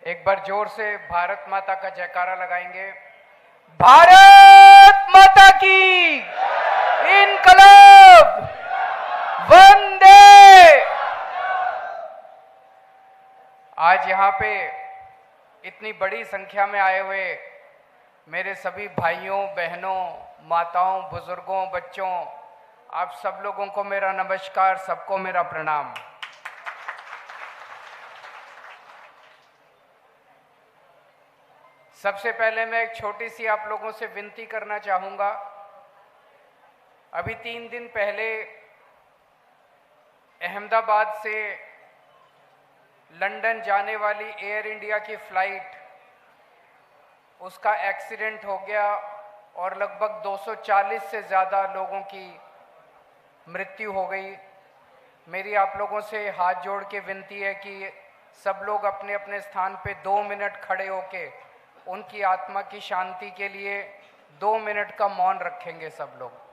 एक बार जोर से भारत माता का जयकारा लगाएंगे। भारत माता की इनकलाब वंदे। आज यहाँ पे इतनी बड़ी संख्या में आए हुए मेरे सभी भाइयों, बहनों, माताओं, बुजुर्गों, बच्चों, आप सब लोगों को मेरा नमस्कार, सबको मेरा प्रणाम। सबसे पहले मैं एक छोटी सी आप लोगों से विनती करना चाहूँगा। अभी 3 दिन पहले अहमदाबाद से लंदन जाने वाली एयर इंडिया की फ़्लाइट, उसका एक्सीडेंट हो गया और लगभग 240 से ज़्यादा लोगों की मृत्यु हो गई। मेरी आप लोगों से हाथ जोड़ के विनती है कि सब लोग अपने अपने स्थान पे 2 मिनट खड़े होके उनकी आत्मा की शांति के लिए 2 मिनट का मौन रखेंगे सब लोग।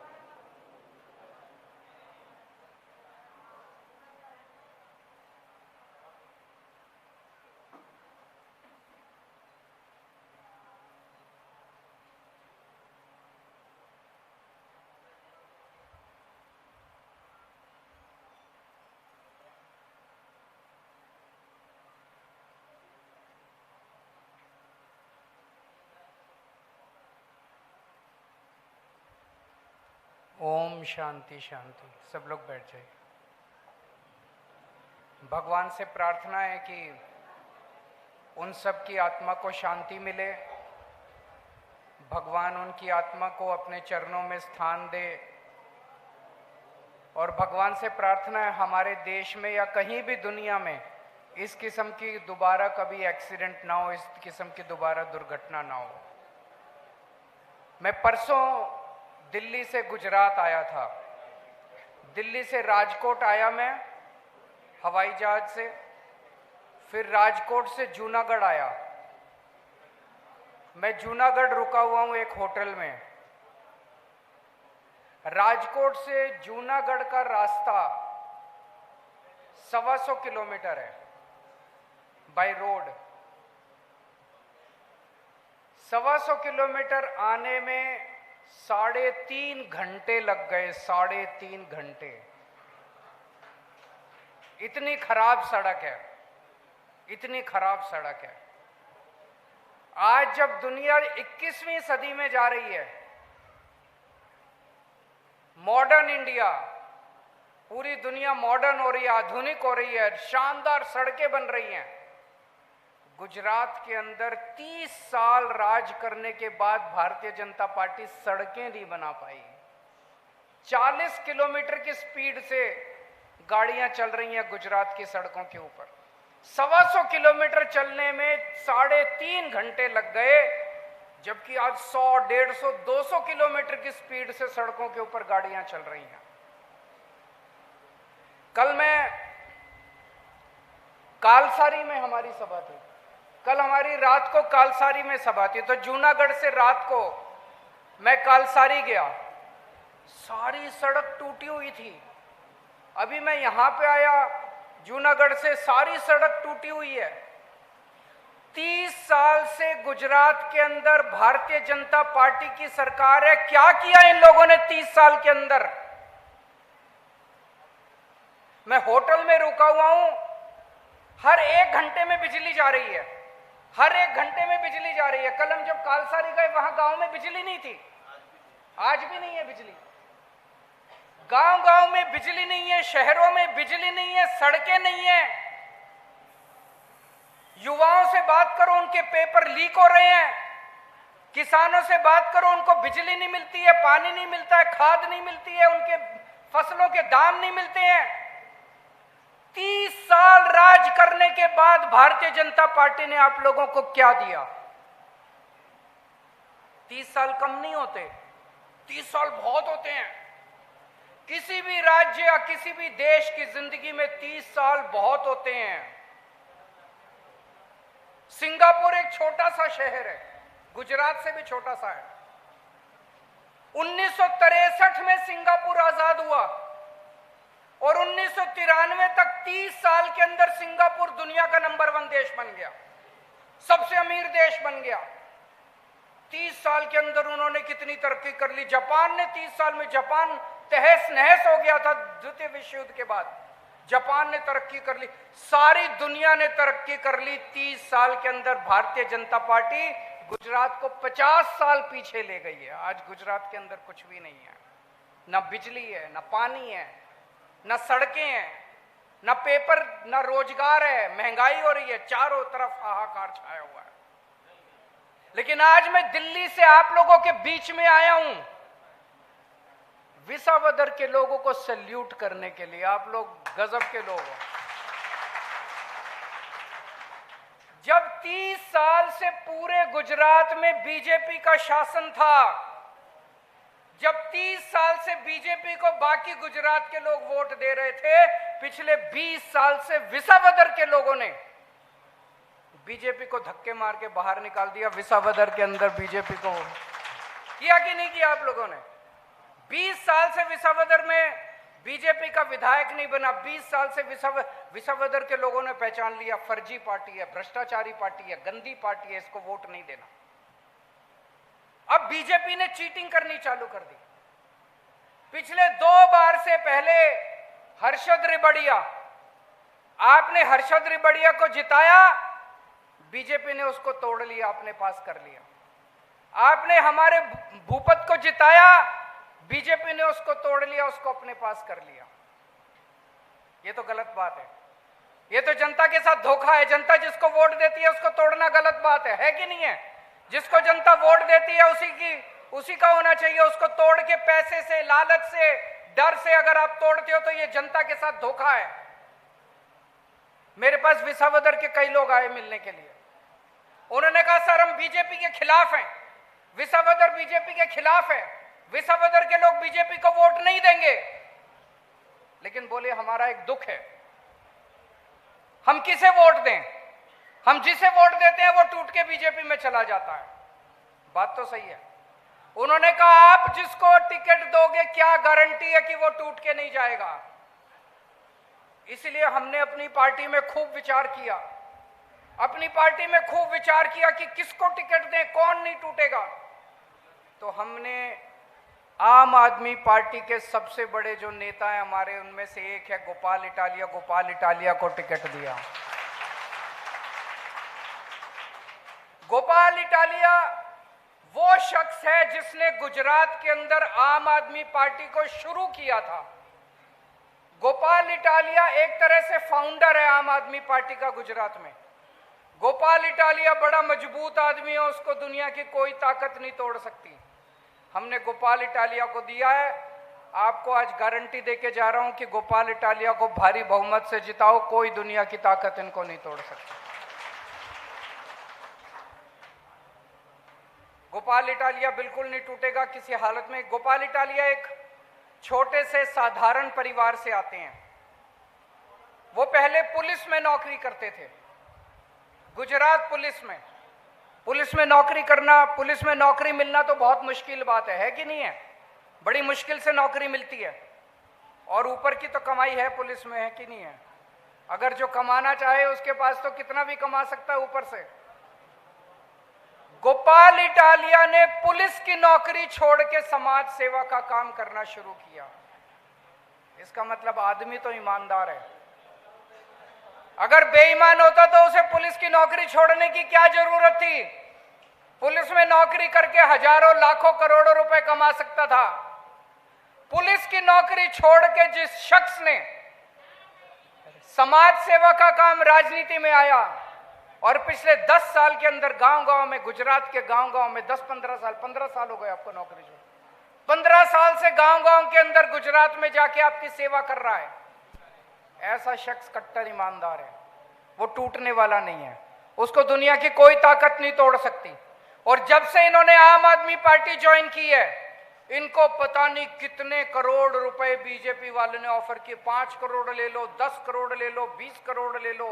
ओम शांति शांति। सब लोग बैठ जाइए। भगवान से प्रार्थना है कि उन सब की आत्मा को शांति मिले, भगवान उनकी आत्मा को अपने चरणों में स्थान दे। और भगवान से प्रार्थना है हमारे देश में या कहीं भी दुनिया में इस किस्म की दोबारा कभी एक्सीडेंट ना हो, इस किस्म की दोबारा दुर्घटना ना हो। मैं परसों दिल्ली से गुजरात आया था। दिल्ली से राजकोट आया मैं हवाई जहाज से, फिर राजकोट से जूनागढ़ आया। मैं जूनागढ़ रुका हुआ हूं एक होटल में। राजकोट से जूनागढ़ का रास्ता 125 किलोमीटर है बाय रोड। 125 किलोमीटर आने में 3.5 घंटे लग गए। 3.5 घंटे। इतनी खराब सड़क है, इतनी खराब सड़क है। आज जब दुनिया 21वीं सदी में जा रही है, मॉडर्न इंडिया, पूरी दुनिया मॉडर्न हो रही है, आधुनिक हो रही है, शानदार सड़कें बन रही हैं। गुजरात के अंदर 30 साल राज करने के बाद भारतीय जनता पार्टी सड़कें नहीं बना पाई। 40 किलोमीटर की स्पीड से गाड़ियां चल रही हैं गुजरात की सड़कों के ऊपर। 125 किलोमीटर चलने में 3.5 घंटे लग गए, जबकि आज 100, 150, 200 किलोमीटर की स्पीड से सड़कों के ऊपर गाड़ियां चल रही हैं। कल मैं कालसारी में हमारी सभा थी। कल हमारी रात को कालसारी में सभा थी, तो जूनागढ़ से रात को मैं कालसारी गया। सारी सड़क टूटी हुई थी। अभी मैं यहां पे आया जूनागढ़ से, सारी सड़क टूटी हुई है। 30 साल से गुजरात के अंदर भारतीय जनता पार्टी की सरकार है। क्या किया इन लोगों ने 30 साल के अंदर? मैं होटल में रुका हुआ हूं, हर 1 घंटे में बिजली जा रही है। हर 1 घंटे में बिजली जा रही है। कल हम जब कालसारी गए वहां गांव में बिजली नहीं थी, आज भी नहीं है बिजली। गांव गांव में बिजली नहीं है, शहरों में बिजली नहीं है, सड़कें नहीं है। युवाओं से बात करो, उनके पेपर लीक हो रहे हैं। किसानों से बात करो, उनको बिजली नहीं मिलती है, पानी नहीं मिलता है, खाद नहीं मिलती है, उनके फसलों के दाम नहीं मिलते हैं। 30 साल राज करने के बाद भारतीय जनता पार्टी ने आप लोगों को क्या दिया? 30 साल कम नहीं होते, 30 साल बहुत होते हैं। किसी भी राज्य या किसी भी देश की जिंदगी में 30 साल बहुत होते हैं। सिंगापुर एक छोटा सा शहर है, गुजरात से भी छोटा सा है। 1963 में सिंगापुर आजाद हुआ और 1993 तक 30 साल के अंदर सिंगापुर दुनिया का नंबर 1 देश बन गया। सबसे अमीर देश बन गया। 30 साल के अंदर उन्होंने कितनी तरक्की कर ली। जापान ने 30 साल में, जापान तहस नहस हो गया था द्वितीय विश्व युद्ध के बाद, जापान ने तरक्की कर ली। सारी दुनिया ने तरक्की कर ली 30 साल के अंदर। भारतीय जनता पार्टी गुजरात को 50 साल पीछे ले गई है। आज गुजरात के अंदर कुछ भी नहीं है, ना बिजली है, ना पानी है, ना सड़कें हैं, ना पेपर, ना रोजगार है, महंगाई हो रही है, चारों तरफ हाहाकार छाया हुआ है। लेकिन आज मैं दिल्ली से आप लोगों के बीच में आया हूं विसावदर के लोगों को सैल्यूट करने के लिए। आप लोग गजब के लोग हो। जब 30 साल से पूरे गुजरात में बीजेपी का शासन था, जब 30 साल से बीजेपी को बाकी गुजरात के लोग वोट दे रहे थे, पिछले 20 साल से विसावदर के लोगों ने बीजेपी को धक्के मार के बाहर निकाल दिया। विसावदर के अंदर बीजेपी को किया कि नहीं किया आप लोगों ने? 20 साल से विसावदर में बीजेपी का विधायक नहीं बना। 20 साल से विसावदर के लोगों ने पहचान लिया फर्जी पार्टी है, भ्रष्टाचारी पार्टी है, गंदी पार्टी है, इसको वोट नहीं देना। अब बीजेपी ने चीटिंग करनी चालू कर दी। पिछले 2 बार से पहले हर्षद रिबड़िया, आपने हर्षद रिबड़िया को जिताया, बीजेपी ने उसको तोड़ लिया, आपने पास कर लिया। आपने हमारे भूपत को जिताया, बीजेपी ने उसको तोड़ लिया, उसको अपने पास कर लिया। ये तो गलत बात है। ये तो जनता के साथ धोखा है। जनता जिसको वोट देती है उसको तोड़ना गलत बात है कि नहीं है? जिसको जनता वोट देती है उसी का होना चाहिए। उसको तोड़ के पैसे से, लालच से, डर से अगर आप तोड़ते हो तो ये जनता के साथ धोखा है। मेरे पास विसावदर के कई लोग आए मिलने के लिए। उन्होंने कहा सर हम बीजेपी के खिलाफ हैं, विसावदर बीजेपी के खिलाफ है, विसावदर के लोग बीजेपी को वोट नहीं देंगे। लेकिन बोले हमारा एक दुख है, हम किसे वोट दें? हम जिसे वोट देते हैं वो टूट के बीजेपी में चला जाता है। बात तो सही है। उन्होंने कहा आप जिसको टिकट दोगे क्या गारंटी है कि वो टूट के नहीं जाएगा? इसलिए हमने अपनी पार्टी में खूब विचार किया, अपनी पार्टी में खूब विचार किया कि किसको टिकट दें, कौन नहीं टूटेगा। तो हमने आम आदमी पार्टी के सबसे बड़े जो नेता हैं हमारे, उनमें से एक है गोपाल इटालिया, गोपाल इटालिया को टिकट दिया। गोपाल इटालिया वो शख्स है जिसने गुजरात के अंदर आम आदमी पार्टी को शुरू किया था। गोपाल इटालिया एक तरह से फाउंडर है आम आदमी पार्टी का गुजरात में। गोपाल इटालिया बड़ा मजबूत आदमी है, उसको दुनिया की कोई ताकत नहीं तोड़ सकती। हमने गोपाल इटालिया को दिया है। आपको आज गारंटी देके जा रहा हूं कि गोपाल इटालिया को भारी बहुमत से जिताओ, कोई दुनिया की ताकत इनको नहीं तोड़ सकती। गोपाल इटालिया बिल्कुल नहीं टूटेगा किसी हालत में। गोपाल इटालिया एक छोटे से साधारण परिवार से आते हैं। वो पहले पुलिस में नौकरी करते थे, गुजरात पुलिस में। पुलिस में नौकरी करना, पुलिस में नौकरी मिलना तो बहुत मुश्किल बात है कि नहीं है? बड़ी मुश्किल से नौकरी मिलती है और ऊपर की तो कमाई है पुलिस में, है कि नहीं है? अगर जो कमाना चाहे उसके पास तो कितना भी कमा सकता है ऊपर से। गोपाल इटालिया ने पुलिस की नौकरी छोड़ के समाज सेवा का काम करना शुरू किया। इसका मतलब आदमी तो ईमानदार है। अगर बेईमान होता तो उसे पुलिस की नौकरी छोड़ने की क्या जरूरत थी? पुलिस में नौकरी करके हजारों लाखों करोड़ों रुपए कमा सकता था। पुलिस की नौकरी छोड़ के जिस शख्स ने समाज सेवा का काम, राजनीति में आया और पिछले 10 साल के अंदर गांव-गांव में, गुजरात के गांव-गांव में 15 साल हो गए आपको नौकरी छोड़, 15 साल से गांव-गांव के अंदर गुजरात में जाके आपकी सेवा कर रहा है। ऐसा शख्स कट्टर ईमानदार है, वो टूटने वाला नहीं है, उसको दुनिया की कोई ताकत नहीं तोड़ सकती। और जब से इन्होंने आम आदमी पार्टी ज्वाइन की है, इनको पता नहीं कितने करोड़ रुपए बीजेपी वाले ने ऑफर किए। 5 करोड़ ले लो, 10 करोड़ ले लो, 20 करोड़ ले लो,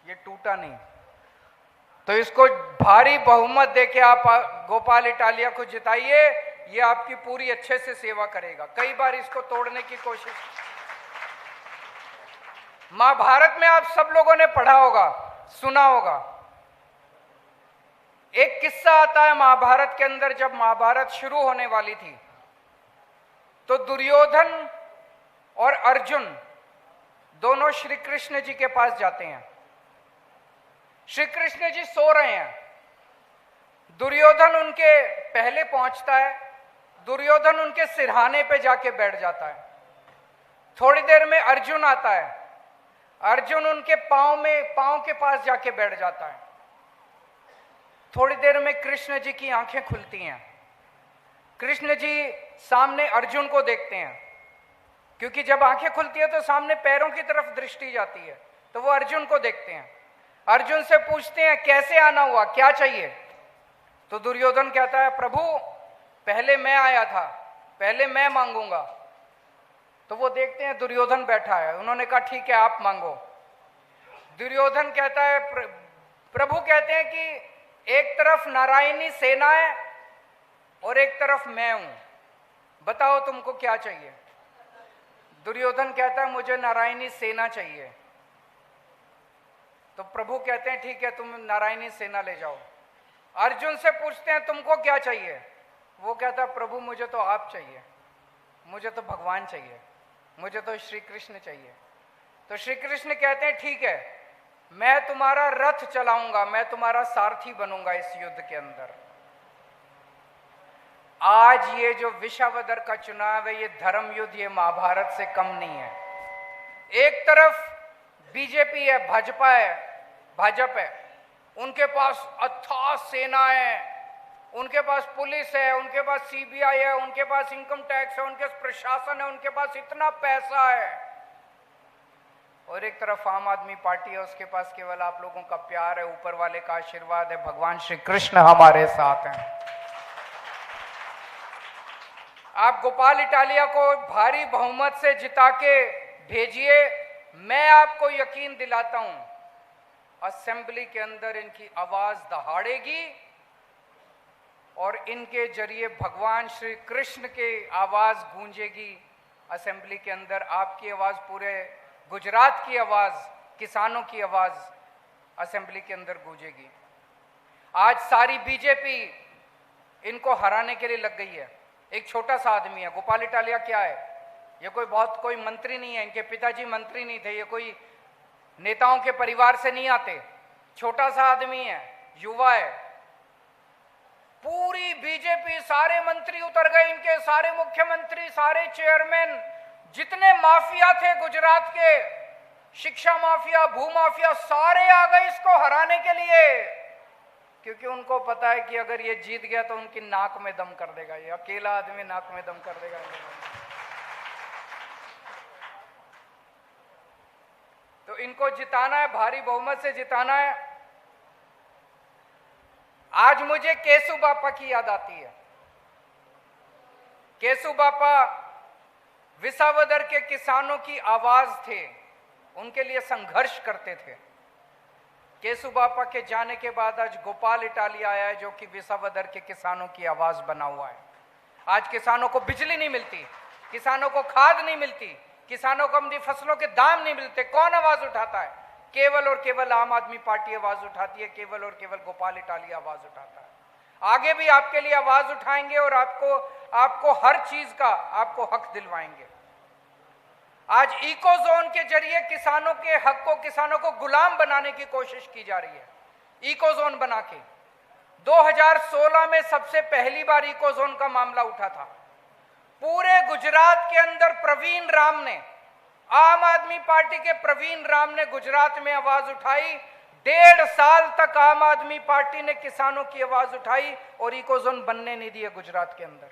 ये टूटा नहीं। तो इसको भारी बहुमत देके आप गोपाल इटालिया को जिताइए, ये आपकी पूरी अच्छे से सेवा करेगा। कई बार इसको तोड़ने की कोशिश, महाभारत में आप सब लोगों ने पढ़ा होगा, सुना होगा। एक किस्सा आता है महाभारत के अंदर, जब महाभारत शुरू होने वाली थी तो दुर्योधन और अर्जुन दोनों श्री कृष्ण जी के पास जाते हैं। श्री कृष्ण जी सो रहे हैं, दुर्योधन उनके पहले पहुंचता है, दुर्योधन उनके सिरहाने पे जाके बैठ जाता है। थोड़ी देर में अर्जुन आता है, अर्जुन उनके पांव के पास जाके बैठ जाता है। थोड़ी देर में कृष्ण जी की आंखें खुलती हैं, कृष्ण जी सामने अर्जुन को देखते हैं, क्योंकि जब आंखें खुलती है तो सामने पैरों की तरफ दृष्टि जाती है, तो वो अर्जुन को देखते हैं। अर्जुन से पूछते हैं कैसे आना हुआ, क्या चाहिए? तो दुर्योधन कहता है प्रभु पहले मैं आया था, पहले मैं मांगूंगा। तो वो देखते हैं दुर्योधन बैठा है, उन्होंने कहा ठीक है आप मांगो। दुर्योधन कहता है प्रभु कहते हैं कि एक तरफ नारायणी सेना है और एक तरफ मैं हूं, बताओ तुमको क्या चाहिए? दुर्योधन कहता है मुझे नारायणी सेना चाहिए। तो प्रभु कहते हैं ठीक है तुम नारायणी सेना ले जाओ। अर्जुन से पूछते हैं तुमको क्या चाहिए? वो कहता है प्रभु मुझे तो आप चाहिए, मुझे तो भगवान चाहिए, मुझे तो श्री कृष्ण चाहिए। तो श्री कृष्ण कहते हैं ठीक है मैं तुम्हारा रथ चलाऊंगा, मैं तुम्हारा सारथी बनूंगा इस युद्ध के अंदर। आज ये जो विशावदर का चुनाव है, ये धर्म युद्ध, ये महाभारत से कम नहीं है। एक तरफ बीजेपी है, भाजपा है, उनके पास अथाह सेना है, उनके पास पुलिस है, उनके पास सीबीआई है, उनके पास इनकम टैक्स है, उनके पास प्रशासन है, उनके पास इतना पैसा है। और एक तरफ आम आदमी पार्टी है, उसके पास केवल आप लोगों का प्यार है, ऊपर वाले का आशीर्वाद है, भगवान श्री कृष्ण हमारे साथ हैं। आप गोपाल इटालिया को भारी बहुमत से जिता के भेजिए, मैं आपको यकीन दिलाता हूं असेंबली के अंदर इनकी आवाज दहाड़ेगी और इनके जरिए भगवान श्री कृष्ण की आवाज गूंजेगी असेंबली के अंदर। आपकी आवाज, पूरे गुजरात की आवाज, किसानों की आवाज असेंबली के अंदर गूंजेगी। आज सारी बीजेपी इनको हराने के लिए लग गई है। एक छोटा सा आदमी है, गोपाल इटालिया क्या है, ये कोई मंत्री नहीं है, इनके पिताजी मंत्री नहीं थे, ये कोई नेताओं के परिवार से नहीं आते, छोटा सा आदमी है, युवा है। पूरी बीजेपी, सारे मंत्री उतर गए इनके, सारे मुख्यमंत्री, सारे चेयरमैन, जितने माफिया थे गुजरात के, शिक्षा माफिया, भू माफिया, सारे आ गए इसको हराने के लिए, क्योंकि उनको पता है कि अगर ये जीत गया तो उनकी नाक में दम कर देगा, ये अकेला आदमी नाक में दम कर देगा। तो इनको जिताना है, भारी बहुमत से जिताना है। आज मुझे केशु बापा की याद आती है। केशु बापा विसावदर के किसानों की आवाज थे, उनके लिए संघर्ष करते थे। केशु बापा के जाने के बाद आज गोपाल इटालिया आया है, जो कि विसावदर के किसानों की आवाज बना हुआ है। आज किसानों को बिजली नहीं मिलती, किसानों को खाद नहीं मिलती, किसानों को अपनी फसलों के दाम नहीं मिलते, कौन आवाज उठाता है? केवल और केवल आम आदमी पार्टी आवाज उठाती है, केवल और केवल गोपाल इटालिया आवाज उठाता है। आगे भी आपके लिए आवाज उठाएंगे और आपको हर चीज का आपको हक दिलवाएंगे। आज इको जोन के जरिए किसानों के हक को, किसानों को गुलाम बनाने की कोशिश की जा रही है। इको जोन बना के 2016 में सबसे पहली बार इको जोन का मामला उठा था। पूरे गुजरात के अंदर प्रवीण राम ने, आम आदमी पार्टी के प्रवीण राम ने गुजरात में आवाज उठाई। 1.5 साल तक आम आदमी पार्टी ने किसानों की आवाज उठाई और इको जोन बनने नहीं दिया गुजरात के अंदर।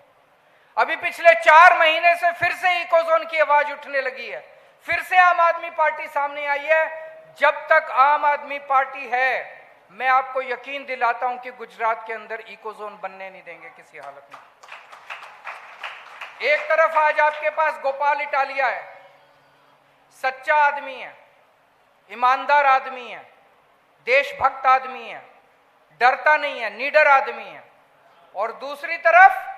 अभी पिछले 4 महीने से फिर से इको जोन की आवाज उठने लगी है, फिर से आम आदमी पार्टी सामने आई है। जब तक आम आदमी पार्टी है, मैं आपको यकीन दिलाता हूं कि गुजरात के अंदर इको जोन बनने नहीं देंगे किसी हालत में। एक तरफ आज आपके पास गोपाल इटालिया है, सच्चा आदमी है, ईमानदार आदमी है, देशभक्त आदमी है, डरता नहीं है, निडर आदमी है। और दूसरी तरफ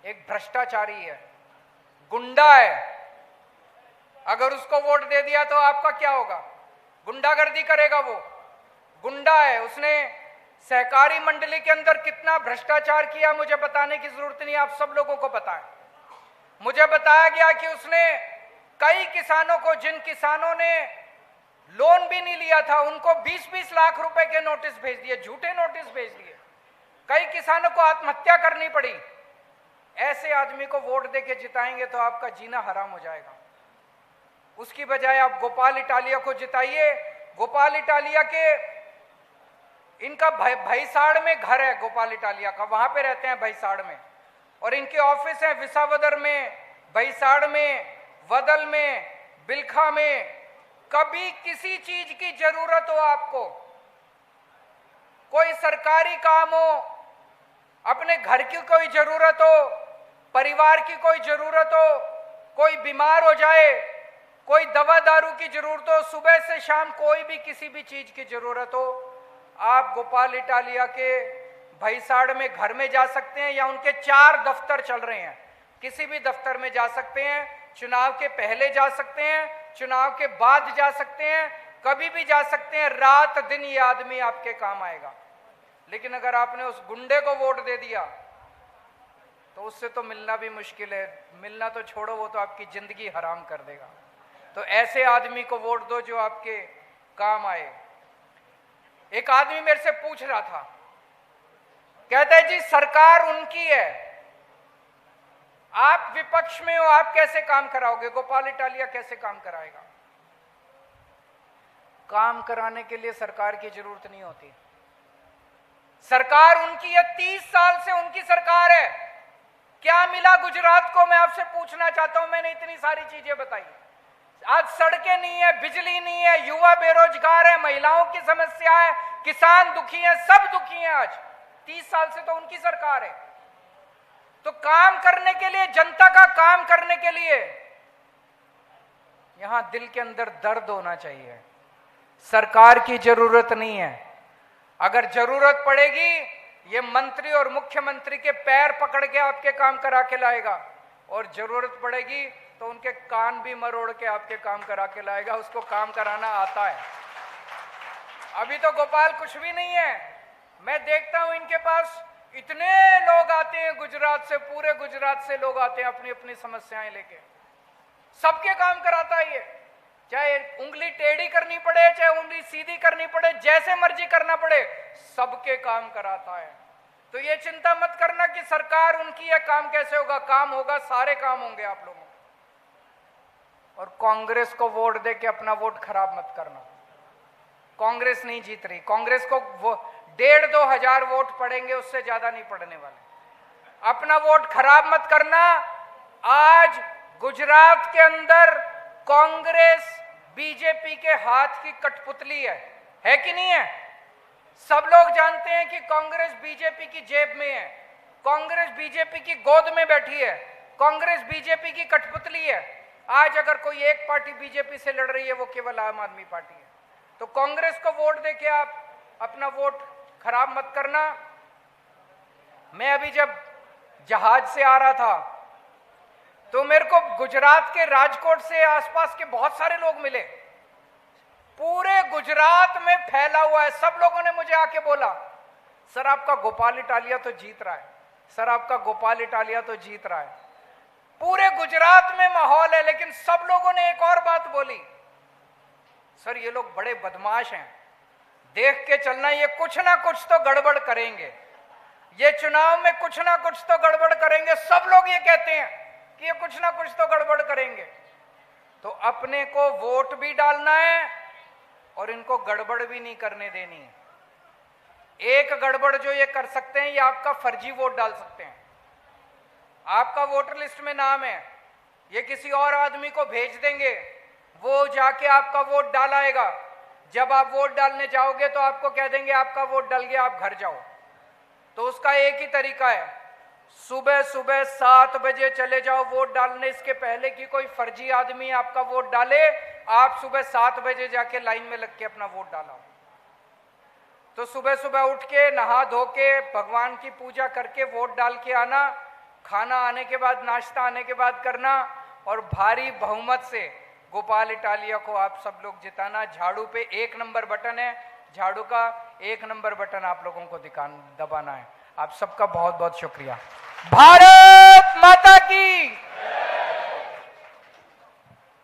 एक भ्रष्टाचारी है, गुंडा है। अगर उसको वोट दे दिया तो आपका क्या होगा? गुंडागर्दी करेगा वो, गुंडा है, उसने सहकारी मंडली के अंदर कितना भ्रष्टाचार किया मुझे बताने की जरूरत नहीं, आप सब लोगों को पता है। मुझे बताया गया कि उसने कई किसानों को, जिन किसानों ने लोन भी नहीं लिया था, उनको 20-20 लाख रुपए के नोटिस भेज दिए, झूठे नोटिस भेज दिए। कई किसानों को आत्महत्या करनी पड़ी। ऐसे आदमी को वोट देके जिताएंगे तो आपका जीना हराम हो जाएगा। उसकी बजाय आप गोपाल इटालिया को जिताइए। गोपाल इटालिया के, इनका भैसाड़ में घर है गोपाल इटालिया का, वहां पे रहते हैं भैसाड़ में, और इनके ऑफिस है विसावदर में, भैसाड़ में, वदल में, बिलखा में। कभी किसी चीज की जरूरत हो आपको, कोई सरकारी काम हो, अपने घर की कोई जरूरत हो, परिवार की कोई जरूरत हो, कोई बीमार हो जाए, कोई दवा दारू की जरूरत हो, सुबह से शाम कोई भी किसी भी चीज की जरूरत हो, आप गोपाल इटालिया के भैसाड़ में घर में जा सकते हैं, या उनके 4 दफ्तर चल रहे हैं, किसी भी दफ्तर में जा सकते हैं। चुनाव के पहले जा सकते हैं, चुनाव के बाद जा सकते हैं, कभी भी जा सकते हैं। रात दिन ये आदमी आपके काम आएगा। लेकिन अगर आपने उस गुंडे को वोट दे दिया तो उससे तो मिलना भी मुश्किल है। मिलना तो छोड़ो, वो तो आपकी जिंदगी हराम कर देगा। तो ऐसे आदमी को वोट दो जो आपके काम आए। एक आदमी मेरे से पूछ रहा था, कहता है जी सरकार उनकी है, आप विपक्ष में हो, आप कैसे काम कराओगे? गोपाल इटालिया कैसे काम कराएगा? काम कराने के लिए सरकार की जरूरत नहीं होती। सरकार उनकी है, 30 साल से उनकी सरकार है। क्या मिला गुजरात को, मैं आपसे पूछना चाहता हूं। मैंने इतनी सारी चीजें बताई, आज सड़कें नहीं है, बिजली नहीं है, युवा बेरोजगार है, महिलाओं की समस्या है, किसान दुखी है, सब दुखी हैं आज। 30 साल से तो उनकी सरकार है। तो काम करने के लिए, जनता का काम करने के लिए यहां दिल के अंदर दर्द होना चाहिए। सरकार की जरूरत नहीं है। अगर जरूरत पड़ेगी, ये मंत्री और मुख्यमंत्री के पैर पकड़ के आपके काम करा के लाएगा, और जरूरत पड़ेगी तो उनके कान भी मरोड़ के आपके काम करा के लाएगा। उसको काम कराना आता है। अभी तो गोपाल कुछ भी नहीं है। मैं देखता हूं इनके पास इतने लोग आते हैं गुजरात से, पूरे गुजरात से लोग आते हैं अपनी अपनी समस्याएं लेके। सबके काम कराता है ये, चाहे उंगली टेढ़ी करनी पड़े, चाहे उंगली सीधी करनी पड़े, जैसे मर्जी करना पड़े, सबके काम कराता है। तो ये चिंता मत करना कि सरकार उनकी है, काम कैसे होगा। काम होगा, सारे काम होंगे आप लोगों को। और कांग्रेस को वोट दे के अपना वोट खराब मत करना। कांग्रेस नहीं जीत रही। कांग्रेस को 1,500-2 हजार वोट पड़ेंगे, उससे ज्यादा नहीं पड़ने वाले। अपना वोट खराब मत करना। आज गुजरात के अंदर कांग्रेस बीजेपी के हाथ की कठपुतली है कि नहीं है? सब लोग जानते हैं कि कांग्रेस बीजेपी की जेब में है, कांग्रेस बीजेपी की गोद में बैठी है, कांग्रेस बीजेपी की कठपुतली है। आज अगर कोई एक पार्टी बीजेपी से लड़ रही है, वो केवल आम आदमी पार्टी है। तो कांग्रेस को वोट देके आप अपना वोट खराब मत करना। मैं अभी जब जहाज से आ रहा था तो मेरे को गुजरात के राजकोट से आसपास के बहुत सारे लोग मिले। पूरे गुजरात में फैला हुआ है। सब लोगों ने मुझे आके बोला, सर आपका गोपाल इटालिया तो जीत रहा है, सर आपका गोपाल इटालिया तो जीत रहा है। पूरे गुजरात में माहौल है। लेकिन सब लोगों ने एक और बात बोली, सर ये लोग बड़े बदमाश हैं, देख के चलना, ये कुछ ना कुछ तो गड़बड़ करेंगे, ये चुनाव में कुछ ना कुछ तो गड़बड़ करेंगे। सब लोग ये कहते हैं कि ये कुछ ना कुछ तो गड़बड़ करेंगे। तो अपने को वोट भी डालना है और इनको गड़बड़ भी नहीं करने देनी है। एक गड़बड़ जो ये कर सकते हैं, ये आपका फर्जी वोट डाल सकते हैं। आपका वोटर लिस्ट में नाम है, ये किसी और आदमी को भेज देंगे, वो जाके आपका वोट डालाएगा। जब आप वोट डालने जाओगे तो आपको कह देंगे आपका वोट डल गया, आप घर जाओ। तो उसका एक ही तरीका है, सुबह सुबह 7 बजे चले जाओ वोट डालने। इसके पहले कि कोई फर्जी आदमी आपका वोट डाले, आप सुबह 7 बजे जाके लाइन में लग के अपना वोट डालो। तो सुबह सुबह उठ के नहा धो के भगवान की पूजा करके वोट डाल के आना, खाना आने के बाद, नाश्ता आने के बाद करना, और भारी बहुमत से गोपाल इटालिया को आप सब लोग जिताना। झाड़ू पे 1 नंबर बटन है, झाड़ू का 1 नंबर बटन आप लोगों को दबाना है। आप सबका बहुत बहुत शुक्रिया। भारत माता की